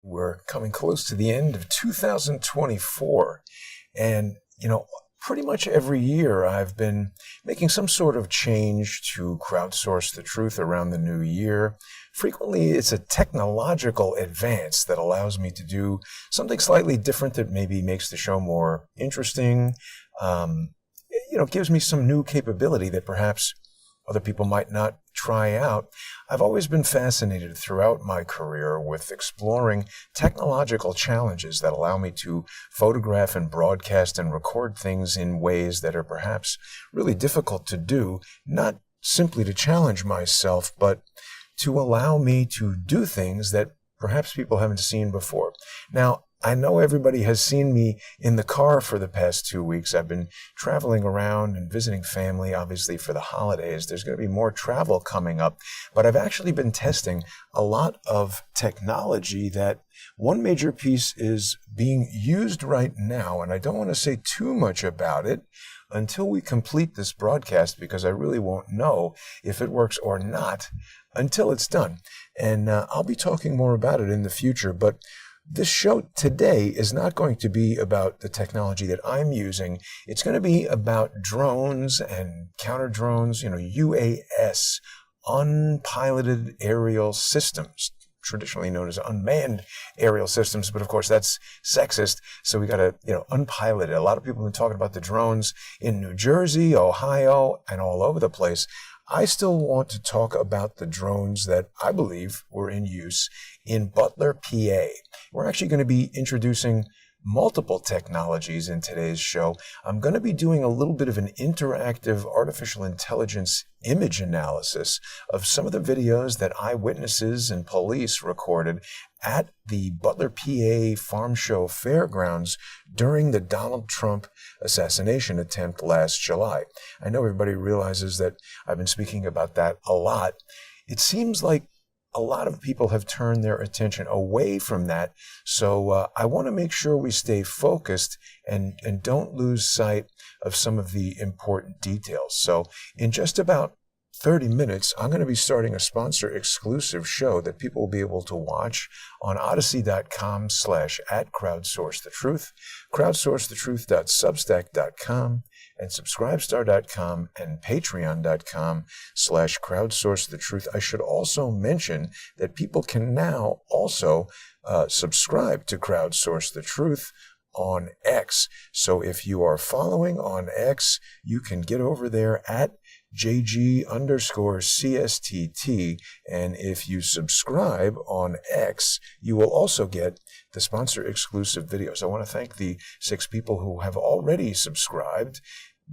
we're coming close to the end of 2024. And, pretty much every year I've been making some sort of change to crowdsource the truth around the new year. Frequently, it's a technological advance that allows me to do something slightly different that maybe makes the show more interesting. Gives me some new capability that perhaps other people might not try out. I've always been fascinated throughout my career with exploring technological challenges that allow me to photograph and broadcast and record things in ways that are perhaps really difficult to do, not simply to challenge myself, but to allow me to do things that perhaps people haven't seen before. Now, I know everybody has seen me in the car for the past 2 weeks. I've been traveling around and visiting family, obviously, for the holidays. There's going to be more travel coming up, but I've actually been testing a lot of technology that one major piece is being used right now, and I don't want to say too much about it until we complete this broadcast, because I really won't know if it works or not until it's done. And I'll be talking more about it in the future, but this show today is not going to be about the technology that I'm using. It's going to be about drones and counter drones, UAS, unpiloted aerial systems, traditionally known as unmanned aerial systems, but of course that's sexist, so we got to, unpiloted. A lot of people have been talking about the drones in New Jersey, Ohio, and all over the place. I still want to talk about the drones that I believe were in use in Butler, PA. We're actually going to be introducing multiple technologies in today's show. I'm going to be doing a little bit of an interactive artificial intelligence image analysis of some of the videos that eyewitnesses and police recorded at the Butler, PA Farm Show Fairgrounds during the Donald Trump assassination attempt last July. I know everybody realizes that I've been speaking about that a lot. It seems like a lot of people have turned their attention away from that, so I want to make sure we stay focused and don't lose sight of some of the important details. So in just about 30 minutes, I'm going to be starting a sponsor-exclusive show that people will be able to watch on odyssey.com/@crowdsourcethetruth, crowdsourcethetruth.substack.com, and subscribestar.com and patreon.com/crowdsourcethetruth. I should also mention that people can now also subscribe to Crowdsource the Truth on X. So if you are following on X, you can get over there at JG_CSTT. And if you subscribe on X, you will also get the sponsor exclusive videos. I want to thank the 6 people who have already subscribed.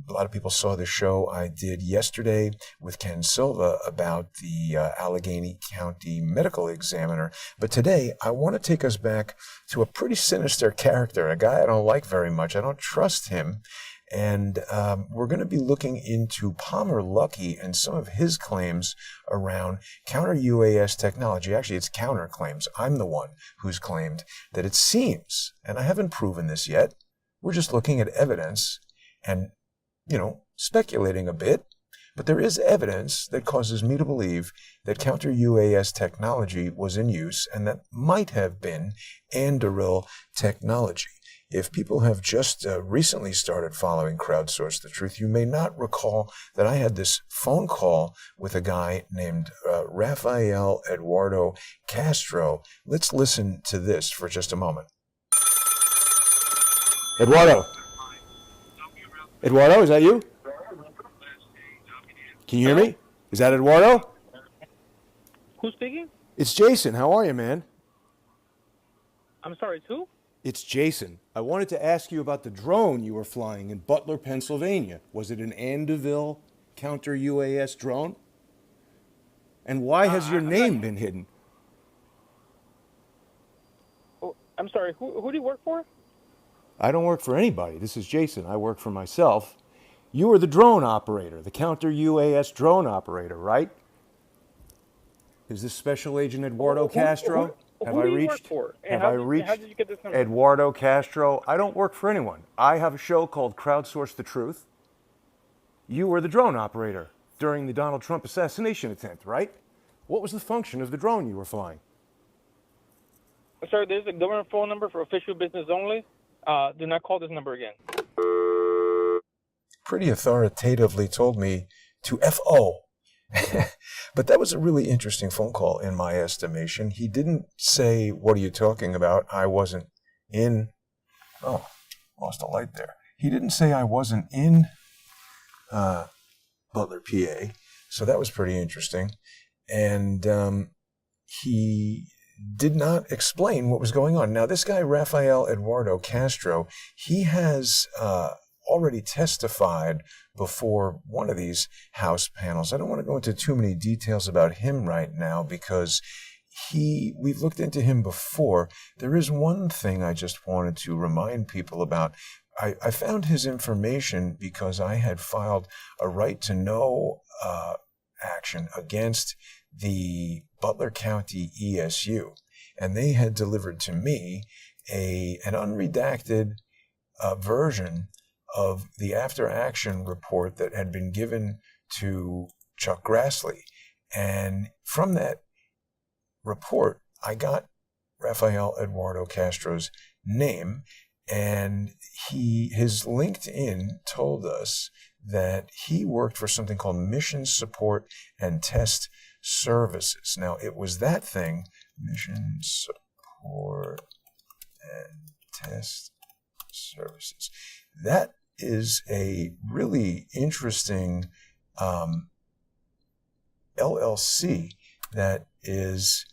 A lot of people saw the show I did yesterday with Ken Silva about the Allegheny County medical examiner. But today, I want to take us back to a pretty sinister character, a guy I don't like very much. I don't trust him. And we're going to be looking into Palmer Luckey and some of his claims around counter UAS technology. Actually, it's counter claims. I'm the one who's claimed that it seems, and I haven't proven this yet, we're just looking at evidence and speculating a bit, but there is evidence that causes me to believe that counter UAS technology was in use, and that might have been Anduril technology. If people have just recently started following Crowdsource the Truth, you may not recall that I had this phone call with a guy named Raphael Eduardo Castro. Let's listen to this for just a moment. Eduardo, is that you? Can you hear me? Is that Eduardo? Who's speaking? It's Jason. How are you, man? I'm sorry, it's who? It's Jason. I wanted to ask you about the drone you were flying in Butler, Pennsylvania. Was it an Anduril counter UAS drone? And why has your name been hidden? Oh, I'm sorry, who do you work for? I don't work for anybody. This is Jason. I work for myself. You are the drone operator, the counter UAS drone operator, right? Is this Special Agent Eduardo Castro? Who do you work for? And how did you get this number? Eduardo Castro? I don't work for anyone. I have a show called Crowdsource the Truth. You were the drone operator during the Donald Trump assassination attempt, right? What was the function of the drone you were flying? Sir, there's a government phone number for official business only. Do not call this number again. Pretty authoritatively told me to FO. But that was a really interesting phone call in my estimation. He didn't say, what are you talking about? I wasn't in... Oh, lost a light there. He didn't say I wasn't in Butler, PA. So that was pretty interesting. And he did not explain what was going on. Now, this guy, Raphael Eduardo Castro, he has already testified before one of these House panels. I don't want to go into too many details about him right now because we've looked into him before. There is one thing I just wanted to remind people about. I found his information because I had filed a right to know action against the Butler County ESU, and they had delivered to me an unredacted version of the after-action report that had been given to Chuck Grassley. And from that report, I got Raphael Eduardo Castro's name, and his LinkedIn told us that he worked for something called Mission Support and Test Services. Now, it was that thing, Mission Support and Test Services. That is a really interesting LLC that is,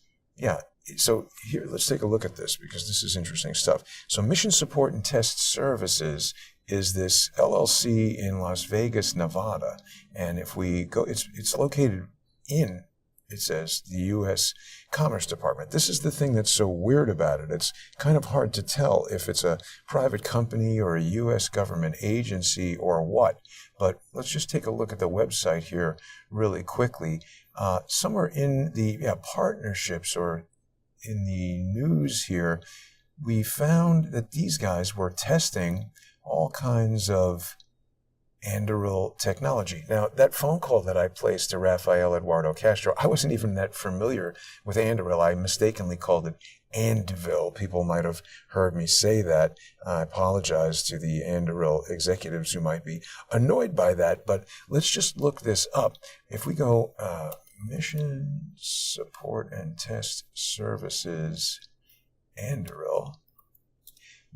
so here, let's take a look at this because this is interesting stuff. So Mission Support and Test Services is this LLC in Las Vegas, Nevada. And if we go, it's located in, it says, the U.S. Commerce Department. This is the thing that's so weird about it. It's kind of hard to tell if it's a private company or a U.S. government agency or what. But let's just take a look at the website here really quickly. Somewhere in the partnerships or in the news here, we found that these guys were testing all kinds of Anduril technology. Now, that phone call that I placed to Raphael Eduardo Castro, I wasn't even that familiar with Anduril. I mistakenly called it Anduvil. People might have heard me say that. I apologize to the Anduril executives who might be annoyed by that, but let's just look this up. If we go Mission Support and Test Services Anduril,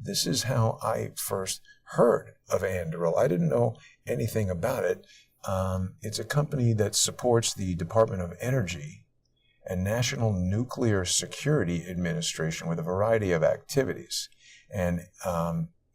this is how I first heard of Anduril. I didn't know anything about it. It's a company that supports the Department of Energy and National Nuclear Security Administration with a variety of activities. And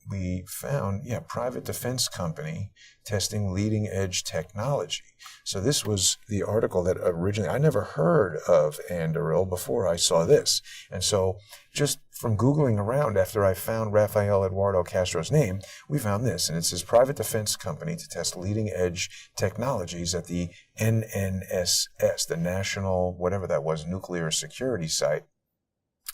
we found, private defense company testing leading edge technology. So this was the article that originally, I never heard of Anduril before I saw this. And so just from Googling around after I found Raphael Eduardo Castro's name, we found this. And it says private defense company to test leading edge technologies at the NNSS, the National, whatever that was, Nuclear Security Site.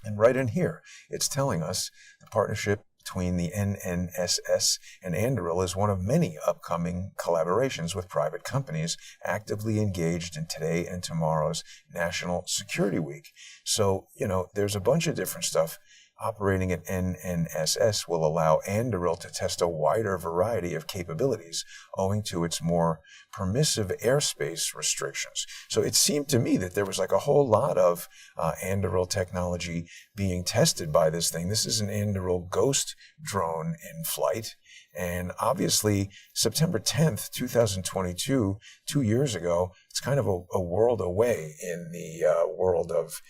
And right in here, it's telling us the partnership between the NNSS and Anduril is one of many upcoming collaborations with private companies actively engaged in today and tomorrow's National Security Week. So, there's a bunch of different stuff. Operating at NNSS will allow Anduril to test a wider variety of capabilities owing to its more permissive airspace restrictions. So it seemed to me that there was like a whole lot of Anduril technology being tested by this thing. This is an Anduril Ghost drone in flight. And obviously, September 10th, 2022, 2 years ago, it's kind of a world away in the world of,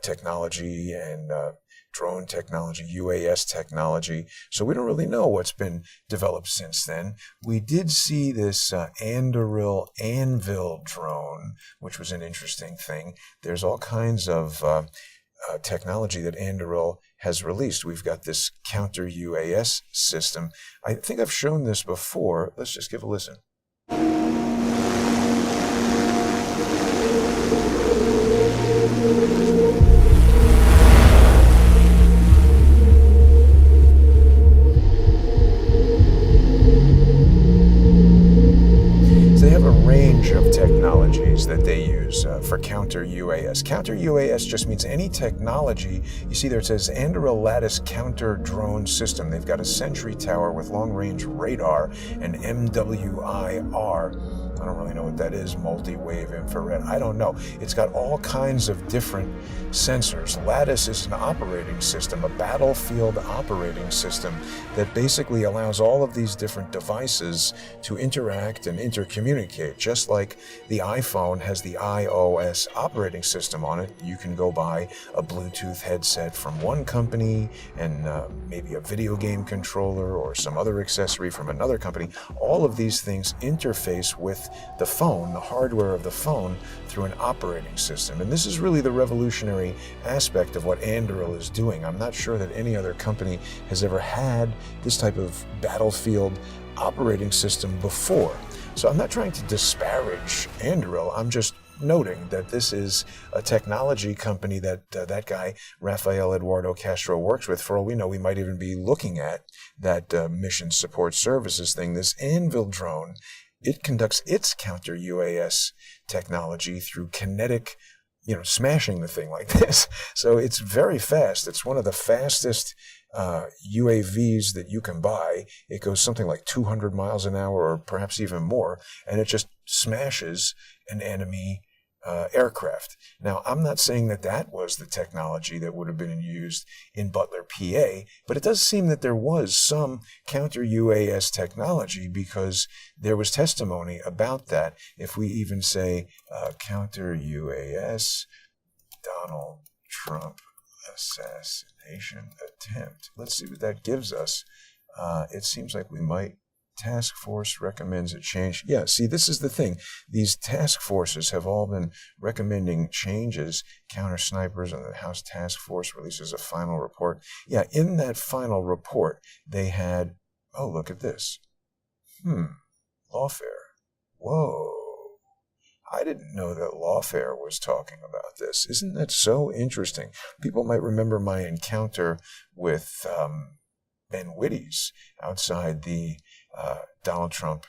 technology and drone technology, UAS technology. So we don't really know what's been developed since then. We did see this Anduril Anvil drone, which was an interesting thing. There's all kinds of technology that Anduril has released. We've got this Counter UAS system. I think I've shown this before. Let's just give a listen. Of technology. technologies that they use for Counter UAS. Counter UAS just means any technology. You see there it says Anduril Lattice Counter Drone System. They've got a Sentry Tower with long-range radar and MWIR. I don't really know what that is, multi-wave infrared. I don't know. It's got all kinds of different sensors. Lattice is an operating system, a battlefield operating system that basically allows all of these different devices to interact and intercommunicate. Just like the iPhone has the iOS operating system on it, you can go buy a Bluetooth headset from one company and maybe a video game controller or some other accessory from another company. All of these things interface with the phone, the hardware of the phone, through an operating system. And this is really the revolutionary aspect of what Anduril is doing. I'm not sure that any other company has ever had this type of battlefield operating system before. So I'm not trying to disparage Anduril. I'm just noting that this is a technology company that that guy, Raphael Eduardo Castro, works with. For all we know, we might even be looking at that mission support services thing. This Anvil drone, it conducts its Counter UAS technology through kinetic, smashing the thing like this. So it's very fast. It's one of the fastest UAVs that you can buy. It goes something like 200 miles an hour or perhaps even more, and it just smashes an enemy aircraft. Now, I'm not saying that that was the technology that would have been used in Butler, PA, but it does seem that there was some Counter UAS technology because there was testimony about that. If we even say Counter UAS, Donald Trump assassination attempt. Let's see what that gives us. It seems like we might. Task force recommends a change. Yeah, see, this is the thing. These task forces have all been recommending changes. Counter snipers and the House Task Force releases a final report. Yeah, in that final report, they had, oh, look at this. Lawfare. Whoa. I didn't know that Lawfare was talking about this. Isn't that so interesting? People might remember my encounter with Ben Wittes outside the Donald Trump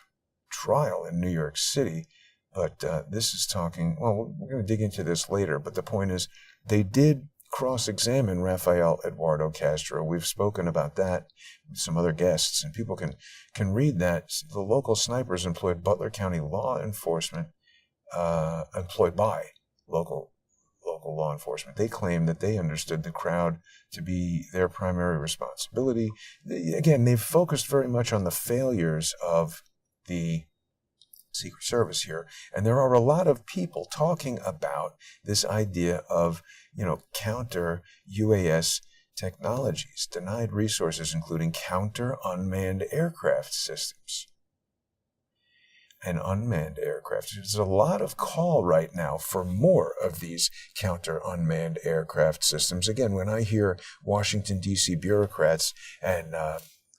trial in New York City. But this is talking, well, we're going to dig into this later, but the point is they did cross-examine Raphael Eduardo Castro. We've spoken about that with some other guests, and people can read that. The local snipers employed Butler County law enforcement, employed by local law enforcement. They claim that they understood the crowd to be their primary responsibility. Again, they've focused very much on the failures of the Secret Service here, and there are a lot of people talking about this idea of, counter UAS technologies, denied resources, including counter unmanned aircraft systems. And unmanned aircraft. There's a lot of call right now for more of these counter unmanned aircraft systems. Again, when I hear Washington, D.C. bureaucrats and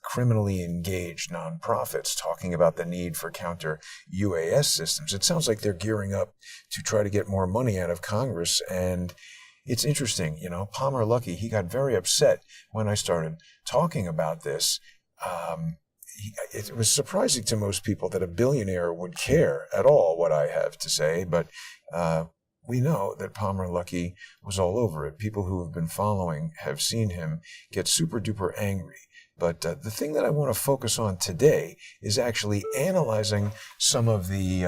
criminally engaged nonprofits talking about the need for counter UAS systems, it sounds like they're gearing up to try to get more money out of Congress. And it's interesting, Palmer Luckey, he got very upset when I started talking about this. It was surprising to most people that a billionaire would care at all what I have to say, but we know that Palmer Luckey was all over it. People who have been following have seen him get super duper angry. But the thing that I want to focus on today is actually analyzing some of the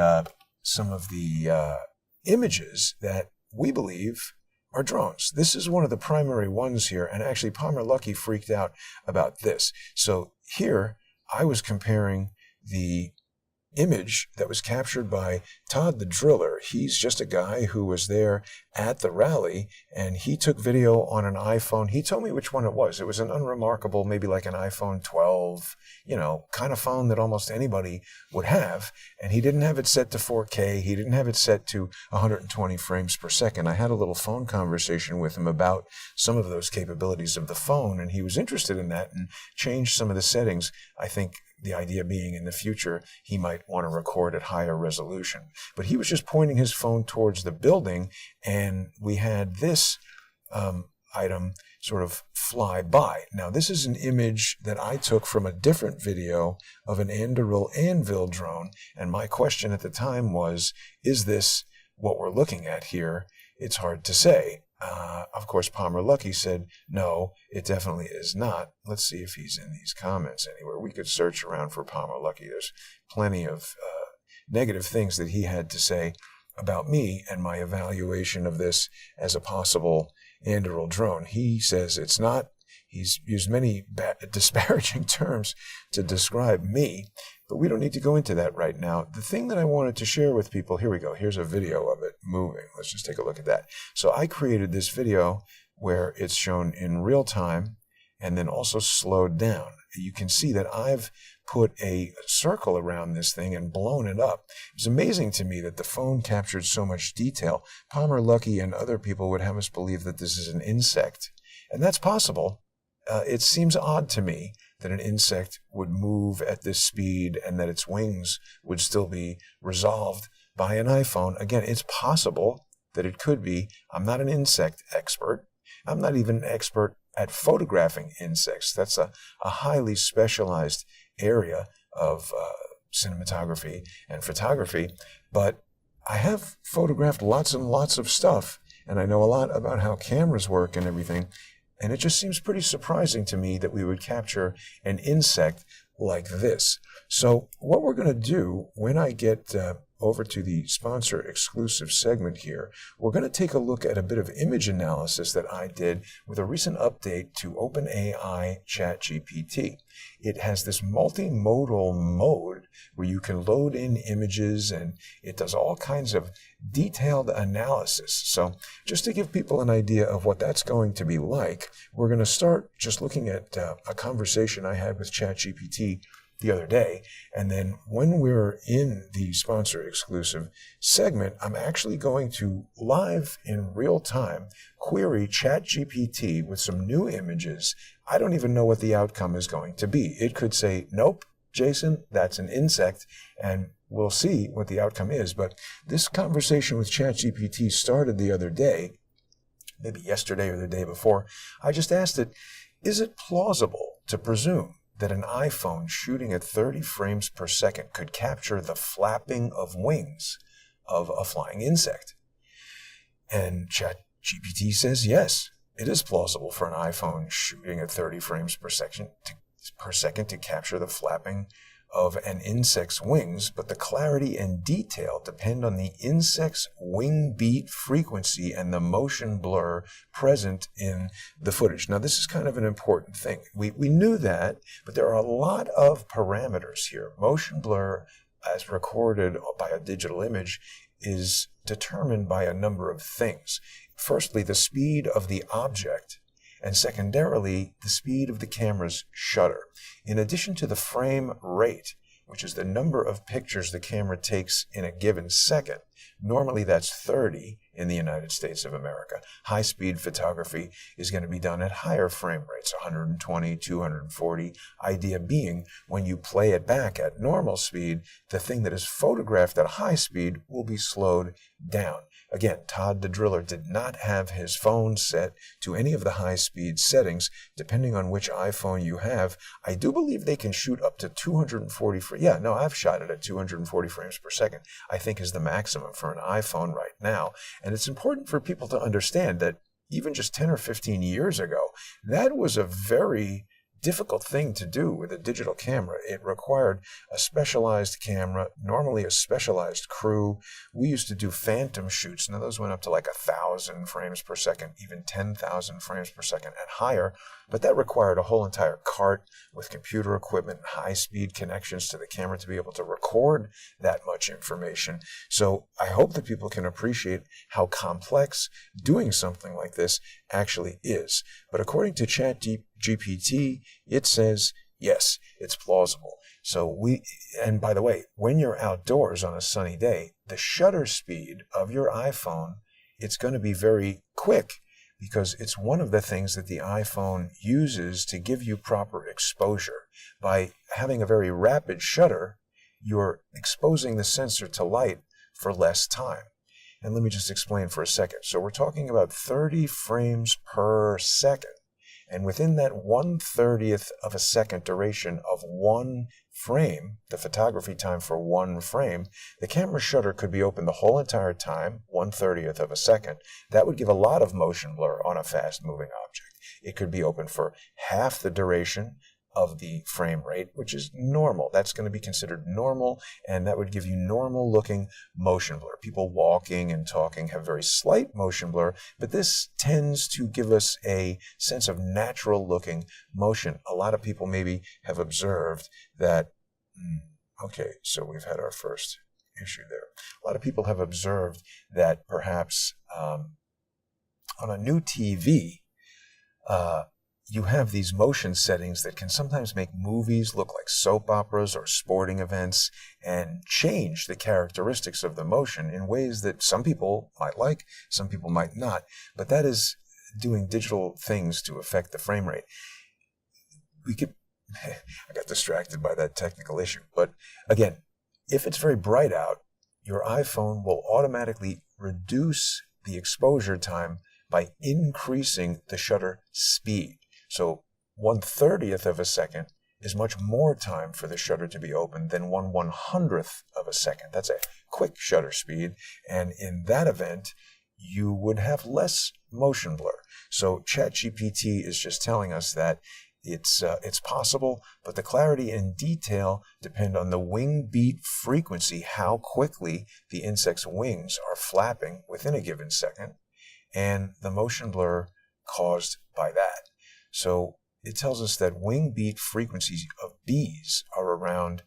images that we believe are drones. This is one of the primary ones here, and actually Palmer Luckey freaked out about this. So here, I was comparing the image that was captured by Todd the Driller. He's just a guy who was there at the rally, and he took video on an iPhone. He told me which one it was. It was an unremarkable, maybe like an iPhone 12, kind of phone that almost anybody would have. And he didn't have it set to 4K. He didn't have it set to 120 frames per second. I had a little phone conversation with him about some of those capabilities of the phone, and he was interested in that and changed some of the settings. I think the idea being in the future, he might want to record at higher resolution. But he was just pointing his phone towards the building, and we had this item sort of fly by. Now, this is an image that I took from a different video of an Anduril anvil drone, and my question at the time was, is this what we're looking at here? It's hard to say. Of course, Palmer Luckey said, no, it definitely is not. Let's see if he's in these comments anywhere. We could search around for Palmer Luckey. There's plenty of negative things that he had to say about me and my evaluation of this as a possible Anduril drone. He says it's not. He's used many disparaging terms to describe me, but we don't need to go into that right now. The thing that I wanted to share with people, here we go. Here's a video of it moving. Let's just take a look at that. So I created this video where it's shown in real time and then also slowed down. You can see that I've put a circle around this thing and blown it up. It was amazing to me that the phone captured so much detail. Palmer Luckey and other people would have us believe that this is an insect, and that's possible. It seems odd to me that an insect would move at this speed and that its wings would still be resolved by an iPhone. Again, it's possible that it could be. I'm not an insect expert. I'm not even an expert at photographing insects. That's a highly specialized area of cinematography and photography. But I have photographed lots and lots of stuff, and I know a lot about how cameras work and everything. And it just seems pretty surprising to me that we would capture an insect like this. So what we're going to do when I get over to the sponsor exclusive segment here, we're going to take a look at a bit of image analysis that I did with a recent update to OpenAI ChatGPT. It has this multimodal mode where you can load in images, and it does all kinds of detailed analysis. So just to give people an idea of what that's going to be like, we're going to start just looking at a conversation I had with ChatGPT the other day. And then when we're in the sponsor exclusive segment, I'm actually going to live in real time query ChatGPT with some new images. I don't even know what the outcome is going to be. It could say, nope, Jason, that's an insect, and we'll see what the outcome is. But this conversation with ChatGPT started the other day, maybe yesterday or the day before. I just asked it, is it plausible to presume that an iPhone shooting at 30 frames per second could capture the flapping of wings of a flying insect? And ChatGPT says, yes, it is plausible for an iPhone shooting at 30 frames per second to capture the flapping of an insect's wings, but the clarity and detail depend on the insect's wing beat frequency and the motion blur present in the footage. Now, this is kind of an important thing. We knew that, but there are a lot of parameters here. Motion blur, as recorded by a digital image, is determined by a number of things. Firstly, the speed of the object, and secondarily, the speed of the camera's shutter. In addition to the frame rate, which is the number of pictures the camera takes in a given second, normally that's 30 in the United States of America. High-speed photography is going to be done at higher frame rates, 120, 240. Idea being, when you play it back at normal speed, the thing that is photographed at high speed will be slowed down. Again, Todd the Driller did not have his phone set to any of the high-speed settings. Depending on which iPhone you have, I do believe they can shoot up to 240 frames. Yeah, no, I've shot it at 240 frames per second, I think is the maximum for an iPhone right now. And it's important for people to understand that even just 10 or 15 years ago, that was a very difficult thing to do with a digital camera. It required a specialized camera, normally a specialized crew. We used to do phantom shoots. Now, those went up to like 1,000 frames per second, even 10,000 frames per second and higher. But that required a whole entire cart with computer equipment, high-speed connections to the camera to be able to record that much information. So I hope that people can appreciate how complex doing something like this actually is. But according to ChatGPT, it says, yes, it's plausible. So and by the way, when you're outdoors on a sunny day, the shutter speed of your iPhone, it's going to be very quick, because it's one of the things that the iPhone uses to give you proper exposure. By having a very rapid shutter, you're exposing the sensor to light for less time. And let me just explain for a second. So we're talking about 30 frames per second. And within that 1/30th of a second duration of one frame, the photography time for one frame, the camera shutter could be open the whole entire time, 1/30th of a second. That would give a lot of motion blur on a fast-moving object. It could be open for half the duration of the frame rate, which is normal. That's going to be considered normal, and that would give you normal-looking motion blur. People walking and talking have very slight motion blur, but this tends to give us a sense of natural-looking motion. A lot of people maybe have observed that, okay, so we've had our first issue there. A lot of people have observed that perhaps on a new TV, you have these motion settings that can sometimes make movies look like soap operas or sporting events and change the characteristics of the motion in ways that some people might like, some people might not. But that is doing digital things to affect the frame rate. I got distracted by that technical issue. But again, if it's very bright out, your iPhone will automatically reduce the exposure time by increasing the shutter speed. So 1/30th of a second is much more time for the shutter to be open than 1/100th of a second. That's a quick shutter speed. And in that event, you would have less motion blur. So ChatGPT is just telling us that it's possible, but the clarity and detail depend on the wing beat frequency, how quickly the insect's wings are flapping within a given second, and the motion blur caused by that. So it tells us that wing beat frequencies of bees are around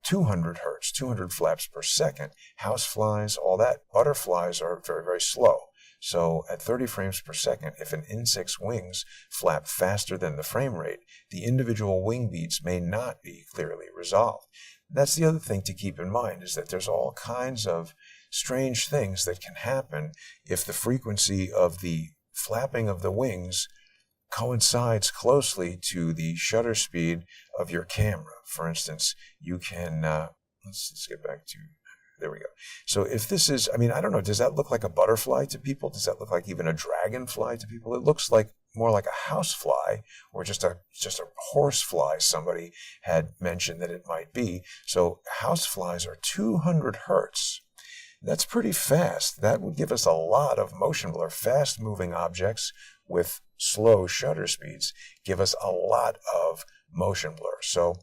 200 hertz, 200 flaps per second. Houseflies, all that. Butterflies are very, very slow. So at 30 frames per second, if an insect's wings flap faster than the frame rate, the individual wing beats may not be clearly resolved. That's the other thing to keep in mind, is that there's all kinds of strange things that can happen if the frequency of the flapping of the wings coincides closely to the shutter speed of your camera. For instance, you can, let's get back to, there we go. So if this is, I don't know, does that look like a butterfly to people? Does that look like even a dragonfly to people? It looks like more like a housefly, or just a horsefly, somebody had mentioned that it might be. So houseflies are 200 hertz. That's pretty fast. That would give us a lot of motion blur. Fast-moving objects with slow shutter speeds give us a lot of motion blur. So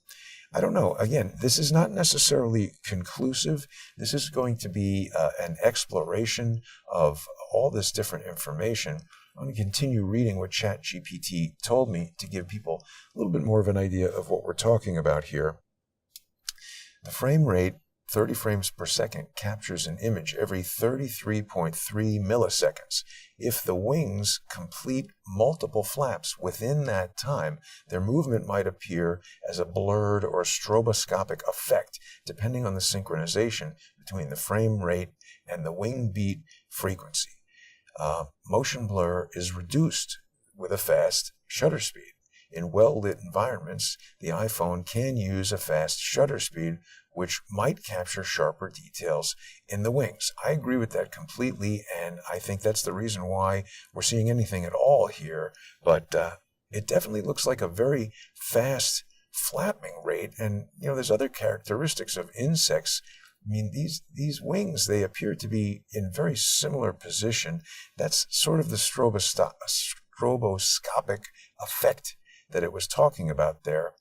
I don't know. Again, this is not necessarily conclusive. This is going to be an exploration of all this different information. I'm going to continue reading what ChatGPT told me to give people a little bit more of an idea of what we're talking about here. The frame rate, 30 frames per second, captures an image every 33.3 milliseconds. If the wings complete multiple flaps within that time, their movement might appear as a blurred or stroboscopic effect, depending on the synchronization between the frame rate and the wing beat frequency. Motion blur is reduced with a fast shutter speed. In well-lit environments, the iPhone can use a fast shutter speed, which might capture sharper details in the wings. I agree with that completely, and I think that's the reason why we're seeing anything at all here. But it definitely looks like a very fast flapping rate, and there's other characteristics of insects. These wings, they appear to be in very similar position. That's sort of the stroboscopic effect that it was talking about there.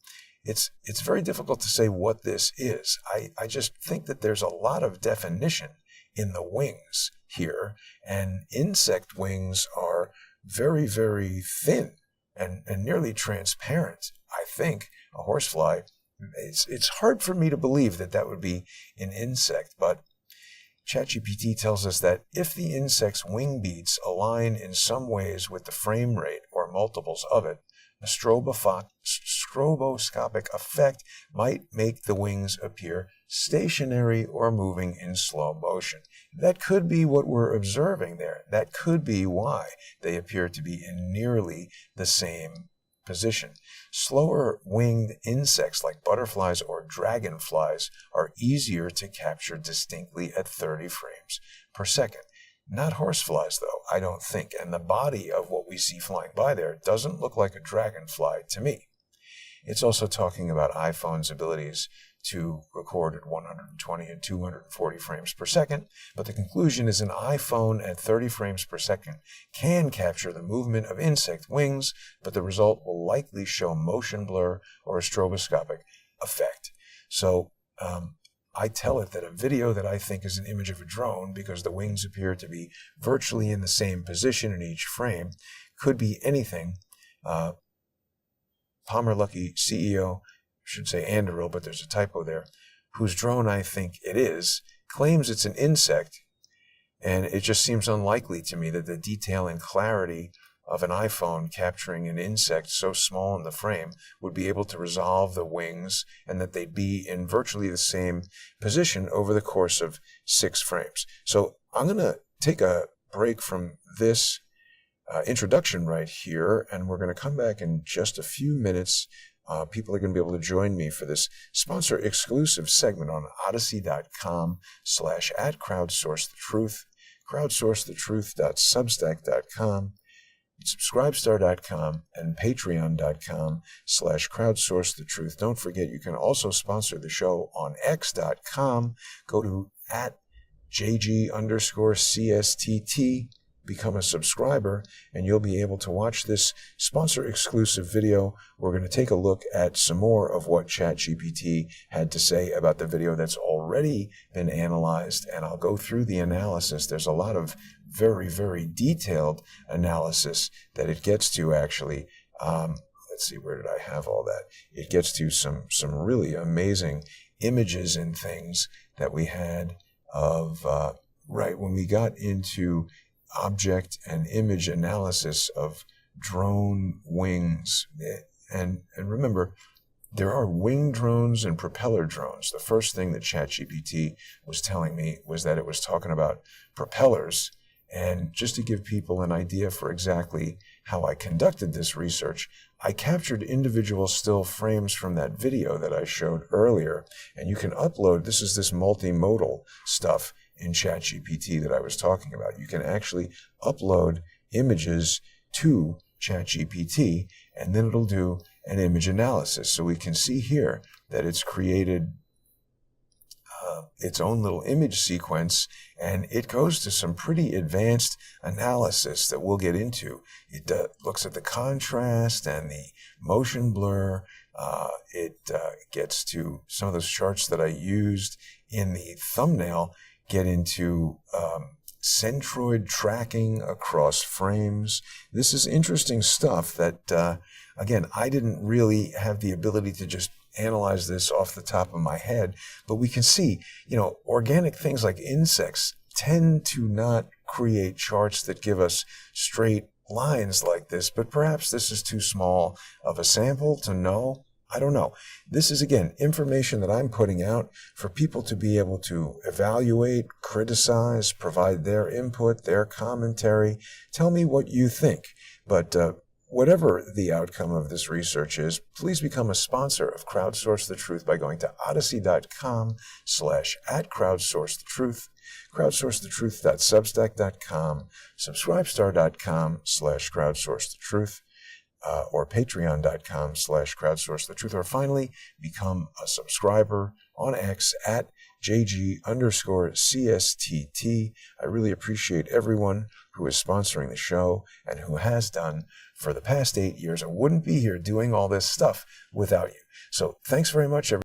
It's very difficult to say what this is. I just think that there's a lot of definition in the wings here, and insect wings are very, very thin and nearly transparent. I think a horsefly, it's hard for me to believe that would be an insect, but ChatGPT tells us that if the insect's wing beats align in some ways with the frame rate or multiples of it, a stroboscopic effect might make the wings appear stationary or moving in slow motion. That could be what we're observing there. That could be why they appear to be in nearly the same position. Slower winged insects like butterflies or dragonflies are easier to capture distinctly at 30 frames per second. Not horseflies, though, I don't think. And the body of what we see flying by there doesn't look like a dragonfly to me. It's also talking about iPhone's abilities to record at 120 and 240 frames per second, but the conclusion is an iPhone at 30 frames per second can capture the movement of insect wings, but the result will likely show motion blur or a stroboscopic effect. So I tell it that a video that I think is an image of a drone, because the wings appear to be virtually in the same position in each frame, could be anything. Palmer Luckey, CEO, should say Anduril, but there's a typo there, whose drone I think it is, claims it's an insect, and it just seems unlikely to me that the detail and clarity of an iPhone capturing an insect so small in the frame would be able to resolve the wings and that they'd be in virtually the same position over the course of 6 frames. So I'm going to take a break from this introduction right here, and we're going to come back in just a few minutes. People are going to be able to join me for this sponsor exclusive segment on odyssey.com/@crowdsourcethetruth, crowdsourcethetruth.substack.com, subscribestar.com, and patreon.com/crowdsourcethetruth. Don't forget, you can also sponsor the show on x.com. Go to @JG_CSTT. Become a subscriber, and you'll be able to watch this sponsor-exclusive video. We're going to take a look at some more of what ChatGPT had to say about the video that's already been analyzed, and I'll go through the analysis. There's a lot of very, very detailed analysis that it gets to, actually. Let's see, where did I have all that? It gets to some really amazing images and things that we had of, right when we got into object and image analysis of drone wings. And remember, there are wing drones and propeller drones. The first thing that ChatGPT was telling me was that it was talking about propellers. And just to give people an idea for exactly how I conducted this research, I captured individual still frames from that video that I showed earlier. And you can upload, this is this multimodal stuff in ChatGPT that I was talking about. You can actually upload images to ChatGPT, and then it'll do an image analysis. So we can see here that it's created its own little image sequence, and it goes to some pretty advanced analysis that we'll get into. It looks at the contrast and the motion blur. It gets to some of those charts that I used in the thumbnail, get into centroid tracking across frames. This is interesting stuff that, again, I didn't really have the ability to just analyze this off the top of my head, but we can see, organic things like insects tend to not create charts that give us straight lines like this, but perhaps this is too small of a sample to know. I don't know. This is, again, information that I'm putting out for people to be able to evaluate, criticize, provide their input, their commentary. Tell me what you think. But whatever the outcome of this research is, please become a sponsor of Crowdsource the Truth by going to odyssey.com/@crowdsourcethetruth, crowdsourcethetruth.substack.com, subscribestar.com/crowdsourcethetruth, or patreon.com/crowdsourcethetruth, or finally, become a subscriber on X at JG_CSTT. I really appreciate everyone who is sponsoring the show and who has done for the past 8 years. I wouldn't be here doing all this stuff without you. So thanks very much, everyone.